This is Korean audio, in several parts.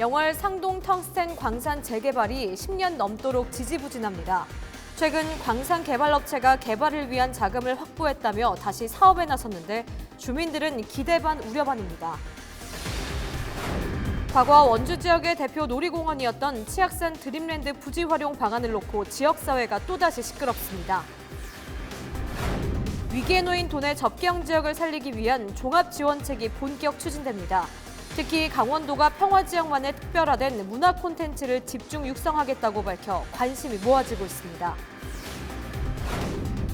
영월 상동 텅스텐 광산 재개발이 10년 넘도록 지지부진합니다. 최근 광산 개발업체가 개발을 위한 자금을 확보했다며 다시 사업에 나섰는데 주민들은 기대 반 우려 반입니다. 과거 원주 지역의 대표 놀이공원이었던 치악산 드림랜드 부지 활용 방안을 놓고 지역사회가 또다시 시끄럽습니다. 위기에 놓인 도내 접경 지역을 살리기 위한 종합지원책이 본격 추진됩니다. 특히 강원도가 평화지역만의 특별화된 문화 콘텐츠를 집중 육성하겠다고 밝혀 관심이 모아지고 있습니다.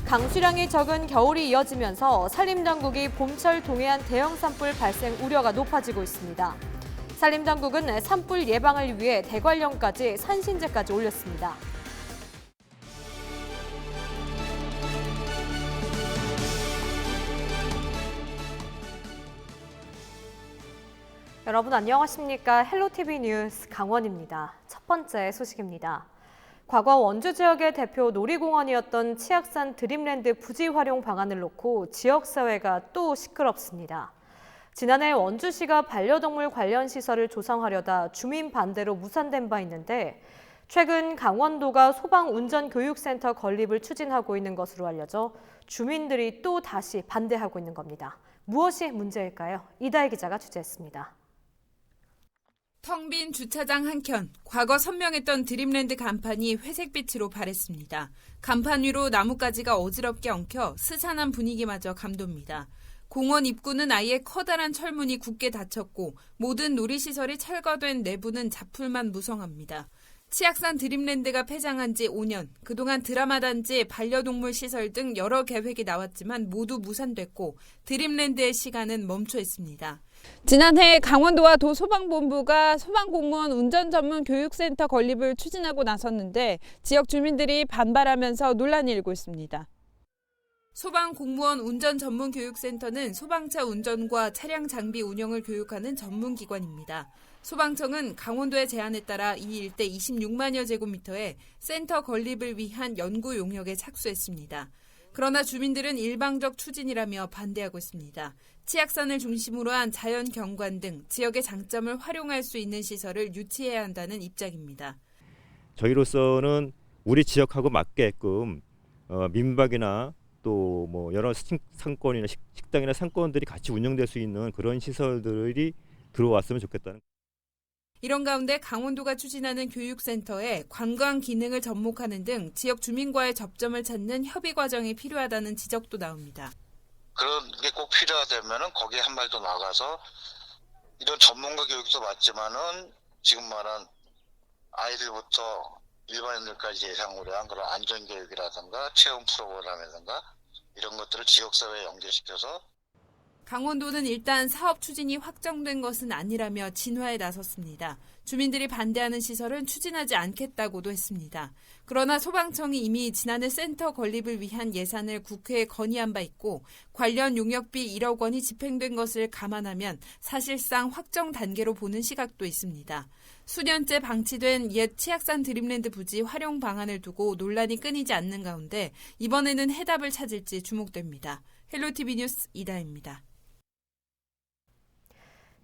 강수량이 적은 겨울이 이어지면서 산림당국이 봄철 동해안 대형 산불 발생 우려가 높아지고 있습니다. 산림당국은 산불 예방을 위해 대관령까지 산신제까지 올렸습니다. 여러분 안녕하십니까? 헬로티비 뉴스 강원입니다. 첫 번째 소식입니다. 과거 원주 지역의 대표 놀이공원이었던 치악산 드림랜드 부지 활용 방안을 놓고 지역사회가 또 시끄럽습니다. 지난해 원주시가 반려동물 관련 시설을 조성하려다 주민 반대로 무산된 바 있는데 최근 강원도가 소방운전교육센터 건립을 추진하고 있는 것으로 알려져 주민들이 또 다시 반대하고 있는 겁니다. 무엇이 문제일까요? 이다혜 기자가 취재했습니다. 텅 빈 주차장 한켠, 과거 선명했던 드림랜드 간판이 회색빛으로 발했습니다. 간판 위로 나뭇가지가 어지럽게 엉켜 스산한 분위기마저 감돕니다. 공원 입구는 아예 커다란 철문이 굳게 닫혔고 모든 놀이시설이 철거된 내부는 자풀만 무성합니다. 치악산 드림랜드가 폐장한 지 5년, 그동안 드라마 단지, 반려동물 시설 등 여러 계획이 나왔지만 모두 무산됐고 드림랜드의 시간은 멈춰 있습니다. 지난해 강원도와 도소방본부가 소방공무원 운전전문교육센터 건립을 추진하고 나섰는데 지역 주민들이 반발하면서 논란이 일고 있습니다. 소방공무원 운전전문교육센터는 소방차 운전과 차량 장비 운영을 교육하는 전문기관입니다. 소방청은 강원도의 제안에 따라 이 일대 26만여 제곱미터의 센터 건립을 위한 연구 용역에 착수했습니다. 그러나 주민들은 일방적 추진이라며 반대하고 있습니다. 치악산을 중심으로 한 자연 경관 등 지역의 장점을 활용할 수 있는 시설을 유치해야 한다는 입장입니다. 저희로서는 우리 지역하고 맞게끔 민박이나 또 뭐 여러 상권이나 식당이나 상권들이 같이 운영될 수 있는 그런 시설들이 들어왔으면 좋겠다는. 이런 가운데 강원도가 추진하는 교육센터에 관광 기능을 접목하는 등 지역 주민과의 접점을 찾는 협의 과정이 필요하다는 지적도 나옵니다. 그런 게 꼭 필요하다면은 거기에 한 발 더 나가서 이런 전문가 교육도 맞지만은 지금 말한 아이들부터 일반인들까지 예상으로 한 그런 안전교육이라든가 체험 프로그램이라든가 이런 것들을 지역사회에 연계시켜서 강원도는 일단 사업 추진이 확정된 것은 아니라며 진화에 나섰습니다. 주민들이 반대하는 시설은 추진하지 않겠다고도 했습니다. 그러나 소방청이 이미 지난해 센터 건립을 위한 예산을 국회에 건의한 바 있고 관련 용역비 1억 원이 집행된 것을 감안하면 사실상 확정 단계로 보는 시각도 있습니다. 수년째 방치된 옛 치악산 드림랜드 부지 활용 방안을 두고 논란이 끊이지 않는 가운데 이번에는 해답을 찾을지 주목됩니다. 헬로티비 뉴스 이다혜입니다.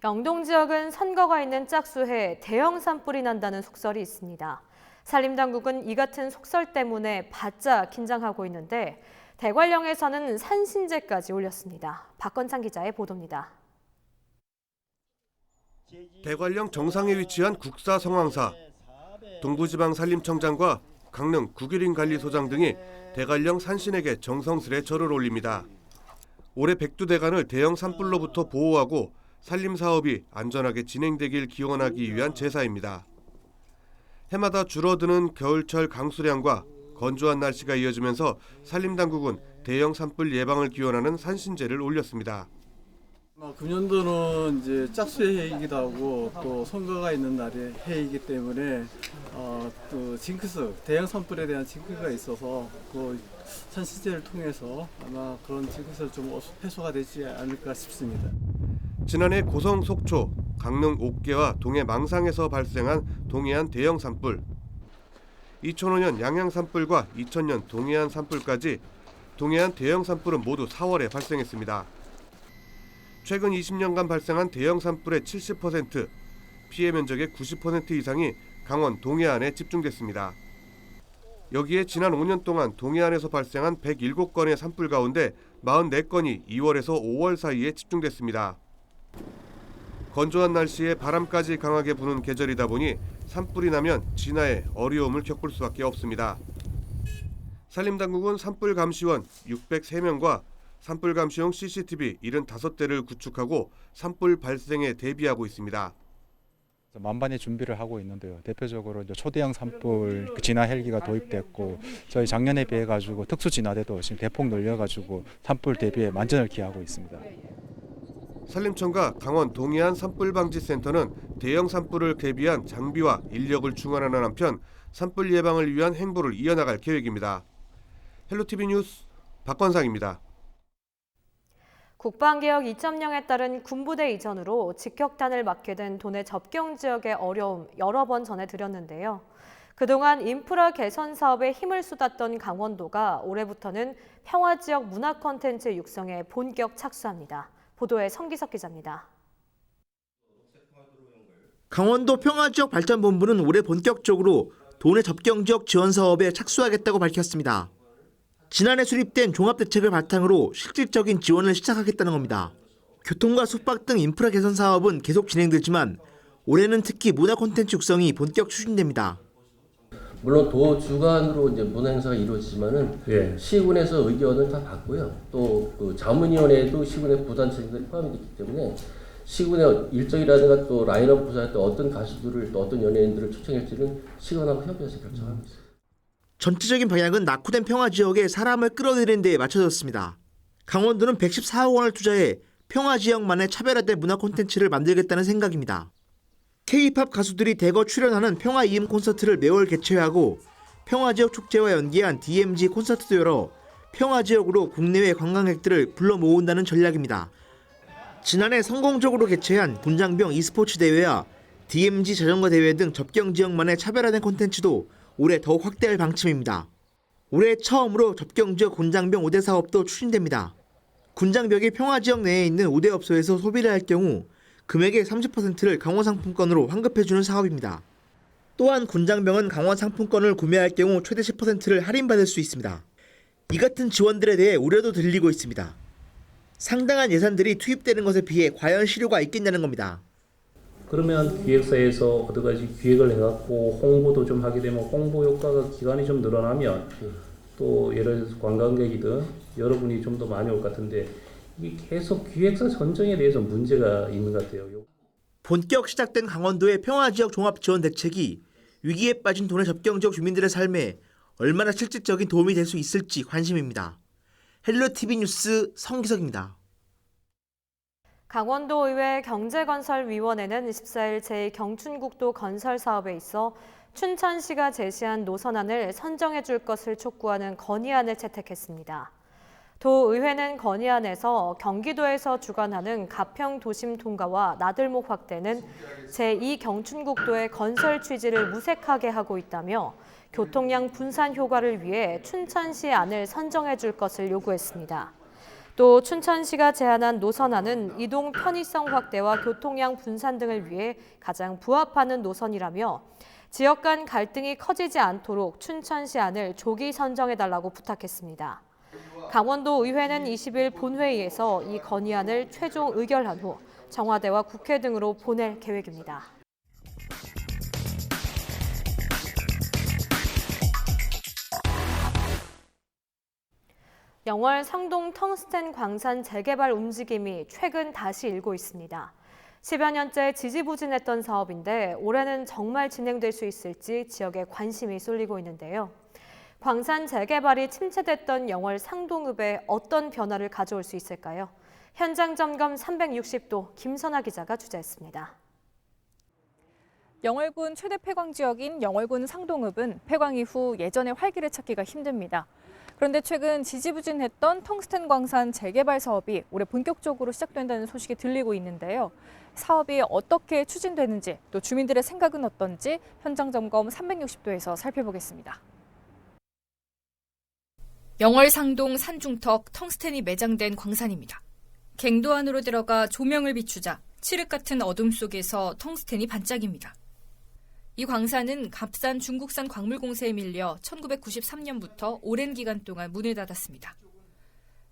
영동 지역은 선거가 있는 짝수해에 대형 산불이 난다는 속설이 있습니다. 산림당국은 이 같은 속설 때문에 바짝 긴장하고 있는데 대관령에서는 산신제까지 올렸습니다. 박건창 기자의 보도입니다. 대관령 정상에 위치한 국사성황사, 동부지방산림청장과 강릉 국유林관리소장 등이 대관령 산신에게 정성스레 절을 올립니다. 올해 백두대간을 대형 산불로부터 보호하고 산림 사업이 안전하게 진행되길 기원하기 위한 제사입니다. 해마다 줄어드는 겨울철 강수량과 건조한 날씨가 이어지면서 산림당국은 대형 산불 예방을 기원하는 산신제를 올렸습니다. 금년도는 이제 짝수의 해이기도 하고 또 선거가 있는 날의 해이기 때문에 또 징크스, 대형 산불에 대한 징크스가 있어서 그 산신제를 통해서 아마 그런 징크스가 좀 해소가 되지 않을까 싶습니다. 지난해 고성 속초, 강릉 옥계와 동해 망상에서 발생한 동해안 대형 산불, 2005년 양양 산불과 2000년 동해안 산불까지 동해안 대형 산불은 모두 4월에 발생했습니다. 최근 20년간 발생한 대형 산불의 70%, 피해 면적의 90% 이상이 강원 동해안에 집중됐습니다. 여기에 지난 5년 동안 동해안에서 발생한 107건의 산불 가운데 44건이 2월에서 5월 사이에 집중됐습니다. 건조한 날씨에 바람까지 강하게 부는 계절이다 보니 산불이 나면 진화에 어려움을 겪을 수밖에 없습니다. 산림당국은 산불 감시원 603명과 산불 감시용 CCTV 75대를 구축하고 산불 발생에 대비하고 있습니다. 만반의 준비를 하고 있는데요. 대표적으로 이제 초대형 산불 진화 헬기가 도입됐고, 저희 작년에 비해 가지고 특수 진화대도 지금 대폭 늘려 가지고 산불 대비에 만전을 기하고 있습니다. 산림청과 강원 동해안 산불방지센터는 대형 산불을 대비한 장비와 인력을 충원하는 한편 산불 예방을 위한 행보를 이어나갈 계획입니다. 헬로티비 뉴스 박건상입니다. 국방개혁 2.0에 따른 군부대 이전으로 직격탄을 맞게 된 도내 접경 지역의 어려움 여러 번 전해드렸는데요. 그동안 인프라 개선 사업에 힘을 쏟았던 강원도가 올해부터는 평화지역 문화 콘텐츠 육성에 본격 착수합니다. 보도에 성기석 기자입니다. 강원도 평화지역발전본부는 올해 본격적으로 도내 접경지역 지원 사업에 착수하겠다고 밝혔습니다. 지난해 수립된 종합대책을 바탕으로 실질적인 지원을 시작하겠다는 겁니다. 교통과 숙박 등 인프라 개선 사업은 계속 진행되지만 올해는 특히 문화 콘텐츠 육성이 본격 추진됩니다. 물론 도 주관으로 이제 문화 행사가 이루어지지만은 시군에서 의견을 다 받고요. 또 그 자문위원회도 시군의 부산 책임이 포함이 됐기 때문에 시군의 일정이라든가 또 라인업 부사에 또 어떤 가수들을 또 어떤 연예인들을 초청할지는 시군하고 협의해서 결정하고 있습니다. 전체적인 방향은 낙후된 평화지역에 사람을 끌어들이는 데에 맞춰졌습니다. 강원도는 114억 원을 투자해 평화지역만의 차별화된 문화 콘텐츠를 만들겠다는 생각입니다. K-팝 가수들이 대거 출연하는 평화 이음 콘서트를 매월 개최하고 평화지역 축제와 연계한 DMZ 콘서트도 열어 평화지역으로 국내외 관광객들을 불러 모은다는 전략입니다. 지난해 성공적으로 개최한 군장병 e스포츠 대회와 DMZ 자전거 대회 등 접경 지역만의 차별화된 콘텐츠도 올해 더욱 확대할 방침입니다. 올해 처음으로 접경지역 군장병 5대 사업도 추진됩니다. 군장벽이 평화지역 내에 있는 5대 업소에서 소비를 할 경우 금액의 30%를 강원 상품권으로 환급해주는 사업입니다. 또한 군장병은 강원 상품권을 구매할 경우 최대 10%를 할인받을 수 있습니다. 이 같은 지원들에 대해 우려도 들리고 있습니다. 상당한 예산들이 투입되는 것에 비해 과연 실효가 있겠냐는 겁니다. 그러면 기획사에서 어디까지 기획을 해갖고 홍보도 좀 하게 되면 홍보 효과가 기간이 좀 늘어나면 또 예를 들어서 관광객이든 여러분이 좀 더 많이 올 것 같은데 이게 계속 기획사 선정에 대해서 문제가 있는 것 같아요. 본격 시작된 강원도의 평화지역 종합지원 대책이 위기에 빠진 도내 접경지역 주민들의 삶에 얼마나 실질적인 도움이 될 수 있을지 관심입니다. 헬로티비 뉴스 성기석입니다. 강원도의회 경제건설위원회는 14일 제2경춘국도 건설 사업에 있어 춘천시가 제시한 노선안을 선정해 줄 것을 촉구하는 건의안을 채택했습니다. 도의회는 건의안에서 경기도에서 주관하는 가평 도심 통과와 나들목 확대는 제2경춘국도의 건설 취지를 무색하게 하고 있다며 교통량 분산 효과를 위해 춘천시 안을 선정해 줄 것을 요구했습니다. 또 춘천시가 제안한 노선안은 이동 편의성 확대와 교통량 분산 등을 위해 가장 부합하는 노선이라며 지역 간 갈등이 커지지 않도록 춘천시 안을 조기 선정해달라고 부탁했습니다. 강원도 의회는 20일 본회의에서 이 건의안을 최종 의결한 후 청와대와 국회 등으로 보낼 계획입니다. 영월 상동 텅스텐 광산 재개발 움직임이 최근 다시 일고 있습니다. 10여 년째 지지부진했던 사업인데 올해는 정말 진행될 수 있을지 지역에 관심이 쏠리고 있는데요. 광산 재개발이 침체됐던 영월 상동읍에 어떤 변화를 가져올 수 있을까요? 현장 점검 360도 김선아 기자가 취재했습니다. 영월군 최대 폐광 지역인 영월군 상동읍은 폐광 이후 예전의 활기를 찾기가 힘듭니다. 그런데 최근 지지부진했던 텅스텐 광산 재개발 사업이 올해 본격적으로 시작된다는 소식이 들리고 있는데요. 사업이 어떻게 추진되는지 또 주민들의 생각은 어떤지 현장 점검 360도에서 살펴보겠습니다. 영월 상동 산중턱 텅스텐이 매장된 광산입니다. 갱도 안으로 들어가 조명을 비추자 칠흑 같은 어둠 속에서 텅스텐이 반짝입니다. 이 광산은 값싼 중국산 광물 공세에 밀려 1993년부터 오랜 기간 동안 문을 닫았습니다.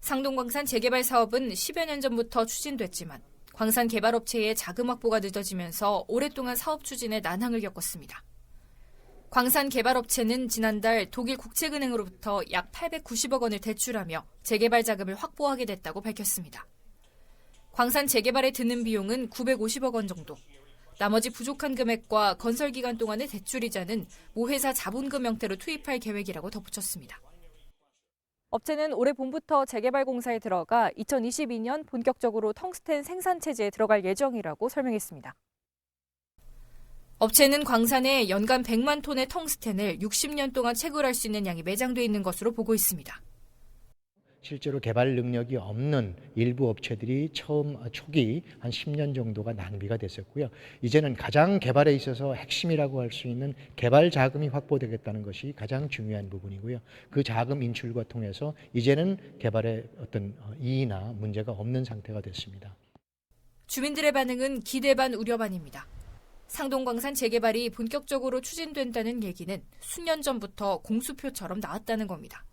상동광산 재개발 사업은 10여 년 전부터 추진됐지만 광산 개발업체의 자금 확보가 늦어지면서 오랫동안 사업 추진에 난항을 겪었습니다. 광산 개발업체는 지난달 독일 국책은행으로부터 약 890억 원을 대출하며 재개발 자금을 확보하게 됐다고 밝혔습니다. 광산 재개발에 드는 비용은 950억 원 정도. 나머지 부족한 금액과 건설 기간 동안의 대출이자는 모회사 자본금 형태로 투입할 계획이라고 덧붙였습니다. 업체는 올해 봄부터 재개발 공사에 들어가 2022년 본격적으로 텅스텐 생산 체제에 들어갈 예정이라고 설명했습니다. 업체는 광산에 연간 100만 톤의 텅스텐을 60년 동안 채굴할 수 있는 양이 매장돼 있는 것으로 보고 있습니다. 실제로 개발 능력이 없는 일부 업체들이 초기 한 10년 정도가 낭비가 됐었고요. 이제는 가장 개발에 있어서 핵심이라고 할 수 있는 개발 자금이 확보되겠다는 것이 가장 중요한 부분이고요. 그 자금 인출과 통해서 이제는 개발에 어떤 이의나 문제가 없는 상태가 됐습니다. 주민들의 반응은 기대 반 우려 반입니다. 상동광산 재개발이 본격적으로 추진된다는 얘기는 수년 전부터 공수표처럼 나왔다는 겁니다.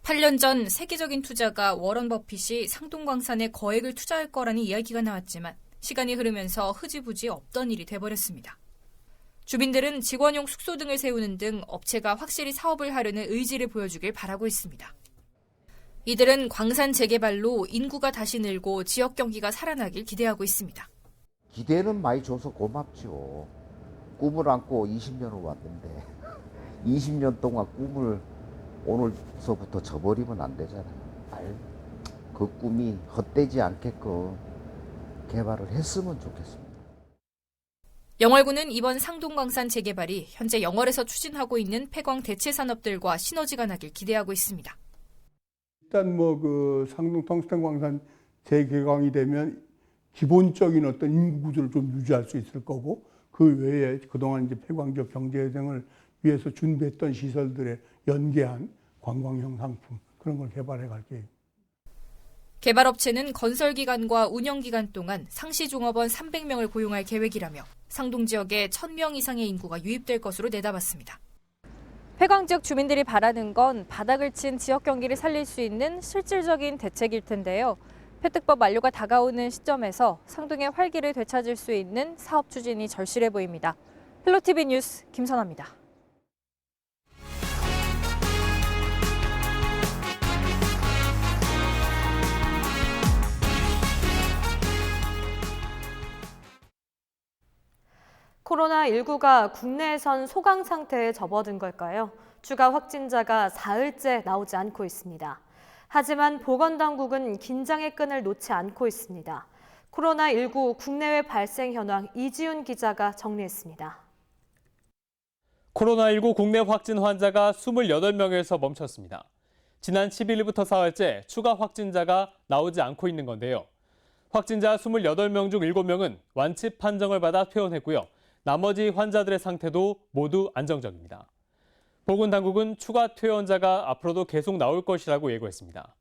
8년 전 세계적인 투자가 워런 버핏이 상동광산에 거액을 투자할 거라는 이야기가 나왔지만 시간이 흐르면서 흐지부지 없던 일이 돼버렸습니다. 주민들은 직원용 숙소 등을 세우는 등 업체가 확실히 사업을 하려는 의지를 보여주길 바라고 있습니다. 이들은 광산 재개발로 인구가 다시 늘고 지역 경기가 살아나길 기대하고 있습니다. 기대는 많이 줘서 고맙죠. 꿈을 안고 20년을 왔는데 20년 동안 꿈을 오늘서부터 저버리면 안 되잖아요. 그 꿈이 헛되지 않게끔 개발을 했으면 좋겠습니다. 영월군은 이번 상동광산 재개발이 현재 영월에서 추진하고 있는 폐광 대체 산업들과 시너지가 나길 기대하고 있습니다. 일단 그 상동 텅스텐 광산 재개광이 되면 기본적인 어떤 인구 구조를 좀 유지할 수 있을 거고, 그 외에 그동안 이제 폐광적 경제 등을 위해서 준비했던 시설들에 연계한 관광형 상품, 그런 걸 개발해 갈 계획입니다. 개발업체는 건설 기간과 운영 기간 동안 상시 종업원 300명을 고용할 계획이라며 상동 지역에 1,000명 이상의 인구가 유입될 것으로 내다봤습니다. 폐광 지역 주민들이 바라는 건 바닥을 친 지역 경기를 살릴 수 있는 실질적인 대책일 텐데요. 폐특법 만료가 다가오는 시점에서 상동의 활기를 되찾을 수 있는 사업 추진이 절실해 보입니다. 헬로티비 뉴스 김선아입니다. 코로나19가 국내에선 소강 상태에 접어든 걸까요? 추가 확진자가 사흘째 나오지 않고 있습니다. 하지만 보건당국은 긴장의 끈을 놓지 않고 있습니다. 코로나19 국내외 발생 현황 이지훈 기자가 정리했습니다. 코로나19 국내 확진 환자가 28명에서 멈췄습니다. 지난 11일부터 사흘째 추가 확진자가 나오지 않고 있는 건데요. 확진자 28명 중 7명은 완치 판정을 받아 퇴원했고요. 나머지 환자들의 상태도 모두 안정적입니다. 보건당국은 추가 퇴원자가 앞으로도 계속 나올 것이라고 예고했습니다.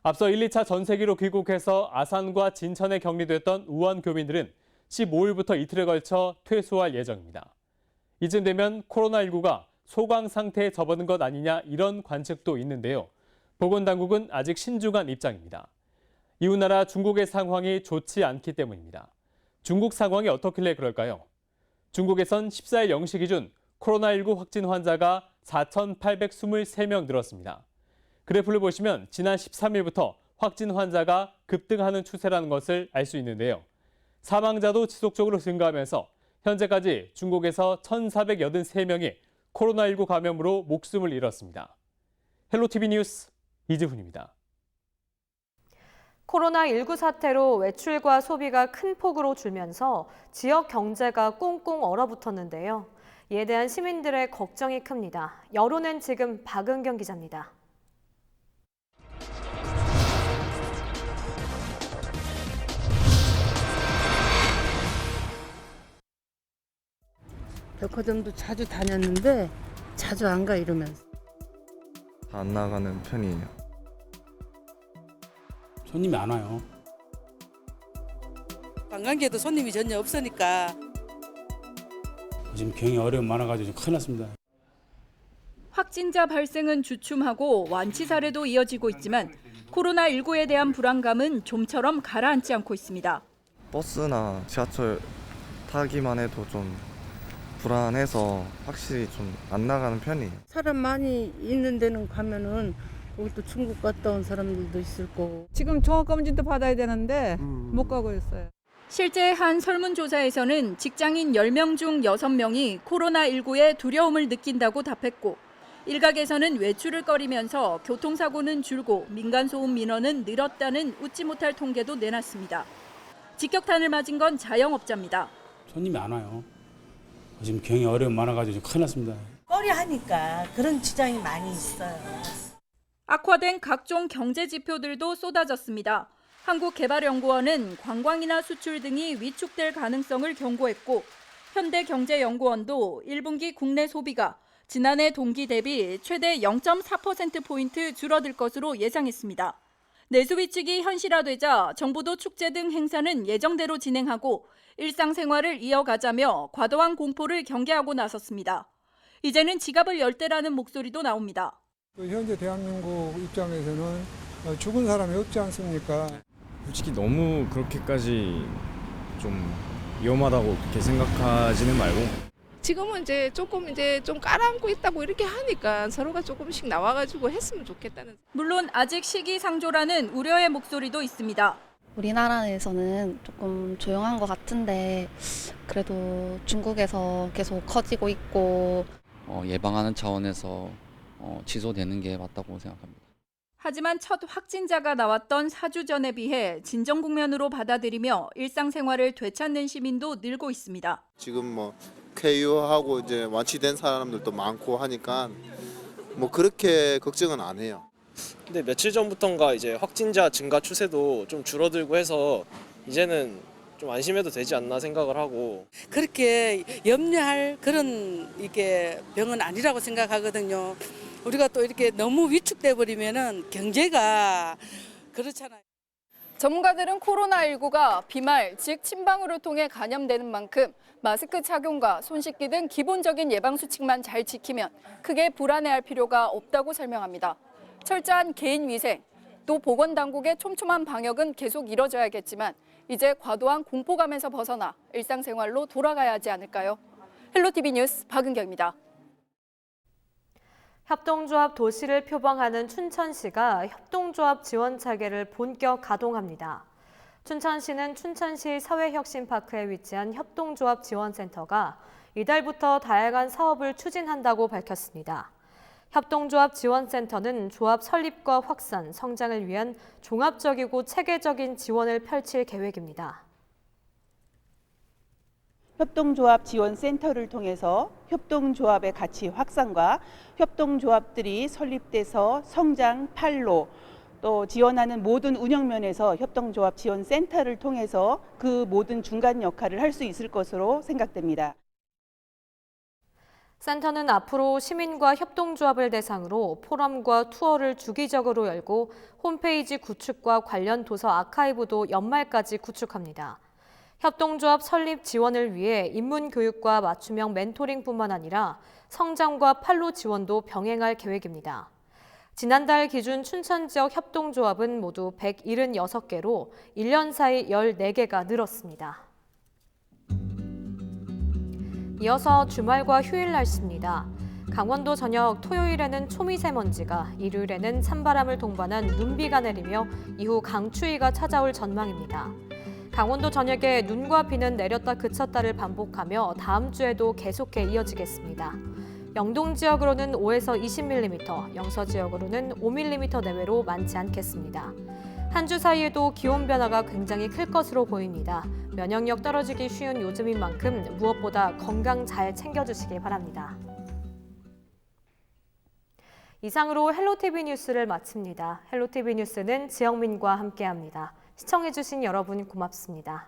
앞서 1, 2차 전세기로 귀국해서 아산과 진천에 격리됐던 우한 교민들은 15일부터 이틀에 걸쳐 퇴소할 예정입니다. 이쯤 되면 코로나19가 소강 상태에 접어든 것 아니냐 이런 관측도 있는데요. 보건당국은 아직 신중한 입장입니다. 이웃나라 중국의 상황이 좋지 않기 때문입니다. 중국 상황이 어떻길래 그럴까요? 중국에선 14일 0시 기준 코로나19 확진 환자가 4,823명 늘었습니다. 그래프를 보시면 지난 13일부터 확진 환자가 급등하는 추세라는 것을 알 수 있는데요. 사망자도 지속적으로 증가하면서 현재까지 중국에서 1,483명이 코로나19 감염으로 목숨을 잃었습니다. 헬로티비 뉴스 이지훈입니다. 코로나19 사태로 외출과 소비가 큰 폭으로 줄면서 지역 경제가 꽁꽁 얼어붙었는데요. 이에 대한 시민들의 걱정이 큽니다. 여론은 지금 박은경 기자입니다. 백화점도 자주 다녔는데 자주 안 가 이러면서. 안 나가는 편이에요. 손님이 안 와요. 관광객도 손님이 전혀 없으니까. 지금 경영 어려움 많아가지고 큰일 났습니다. 확진자 발생은 주춤하고 완치 사례도 이어지고 있지만 코로나19에 대한 불안감은 좀처럼 가라앉지 않고 있습니다. 버스나 지하철 타기만 해도 좀 불안해서 확실히 좀 안 나가는 편이에요. 사람 많이 있는 데는 가면은 거기 또 중국 갔다 온 사람들도 있을 거고. 지금 종합검진도 받아야 되는데 못 가고 있어요. 실제 한 설문조사에서는 직장인 10명 중 6명이 코로나19에 두려움을 느낀다고 답했고 일각에서는 외출을 꺼리면서 교통사고는 줄고 민간소음 민원은 늘었다는 웃지 못할 통계도 내놨습니다. 직격탄을 맞은 건 자영업자입니다. 손님이 안 와요. 지금 경영 어려움 많아가지고 큰일 났습니다. 꺼려하니까 그런 지장이 많이 있어요. 악화된 각종 경제 지표들도 쏟아졌습니다. 한국개발연구원은 관광이나 수출 등이 위축될 가능성을 경고했고 현대경제연구원도 1분기 국내 소비가 지난해 동기 대비 최대 0.4%포인트 줄어들 것으로 예상했습니다. 내수 위축이 현실화되자 정부도 축제 등 행사는 예정대로 진행하고 일상생활을 이어가자며 과도한 공포를 경계하고 나섰습니다. 이제는 지갑을 열 때라는 목소리도 나옵니다. 현재 대한민국 입장에서는 죽은 사람이 없지 않습니까? 솔직히 너무 그렇게까지 좀 위험하다고 그렇게 생각하지는 말고 지금은 이제 조금 좀 깔아앉고 있다고 이렇게 하니까 서로가 조금씩 나와가지고 했으면 좋겠다는. 물론 아직 시기상조라는 우려의 목소리도 있습니다. 우리나라에서는 조금 조용한 것 같은데 그래도 중국에서 계속 커지고 있고 예방하는 차원에서 취소되는 게 맞다고 생각합니다. 하지만 첫 확진자가 나왔던 4주 전에 비해 진정 국면으로 받아들이며 일상생활을 되찾는 시민도 늘고 있습니다. 지금 뭐 쾌유하고 이제 완치된 사람들도 많고 하니까 뭐 그렇게 걱정은 안 해요. 근데 며칠 전부터인가 이제 확진자 증가 추세도 좀 줄어들고 해서 이제는 좀 안심해도 되지 않나 생각을 하고. 그렇게 염려할 그런 이게 병은 아니라고 생각하거든요. 우리가 또 이렇게 너무 위축돼 버리면은 경제가 그렇잖아요. 전문가들은 코로나19가 비말, 즉 침방울을 통해 감염되는 만큼 마스크 착용과 손 씻기 등 기본적인 예방수칙만 잘 지키면 크게 불안해할 필요가 없다고 설명합니다. 철저한 개인 위생, 또 보건당국의 촘촘한 방역은 계속 이뤄져야겠지만 이제 과도한 공포감에서 벗어나 일상생활로 돌아가야 하지 않을까요? 헬로티비 뉴스 박은경입니다. 협동조합 도시를 표방하는 춘천시가 협동조합 지원 체계를 본격 가동합니다. 춘천시는 춘천시 사회혁신파크에 위치한 협동조합 지원센터가 이달부터 다양한 사업을 추진한다고 밝혔습니다. 협동조합 지원센터는 조합 설립과 확산, 성장을 위한 종합적이고 체계적인 지원을 펼칠 계획입니다. 협동조합 지원센터를 통해서 협동조합의 가치 확산과 협동조합들이 설립돼서 성장, 판로, 또 지원하는 모든 운영면에서 협동조합 지원센터를 통해서 그 모든 중간 역할을 할 수 있을 것으로 생각됩니다. 센터는 앞으로 시민과 협동조합을 대상으로 포럼과 투어를 주기적으로 열고 홈페이지 구축과 관련 도서 아카이브도 연말까지 구축합니다. 협동조합 설립 지원을 위해 입문교육과 맞춤형 멘토링뿐만 아니라 성장과 판로 지원도 병행할 계획입니다. 지난달 기준 춘천 지역 협동조합은 모두 176개로 1년 사이 14개가 늘었습니다. 이어서 주말과 휴일 날씨입니다. 강원도 전역 토요일에는 초미세먼지가, 일요일에는 찬바람을 동반한 눈비가 내리며 이후 강추위가 찾아올 전망입니다. 강원도 전역에 눈과 비는 내렸다 그쳤다를 반복하며 다음 주에도 계속해 이어지겠습니다. 영동 지역으로는 5에서 20mm, 영서 지역으로는 5mm 내외로 많지 않겠습니다. 한 주 사이에도 기온 변화가 굉장히 클 것으로 보입니다. 면역력 떨어지기 쉬운 요즘인 만큼 무엇보다 건강 잘 챙겨주시기 바랍니다. 이상으로 헬로티비 뉴스를 마칩니다. 헬로티비 뉴스는 지영민과 함께합니다. 시청해주신 여러분 고맙습니다.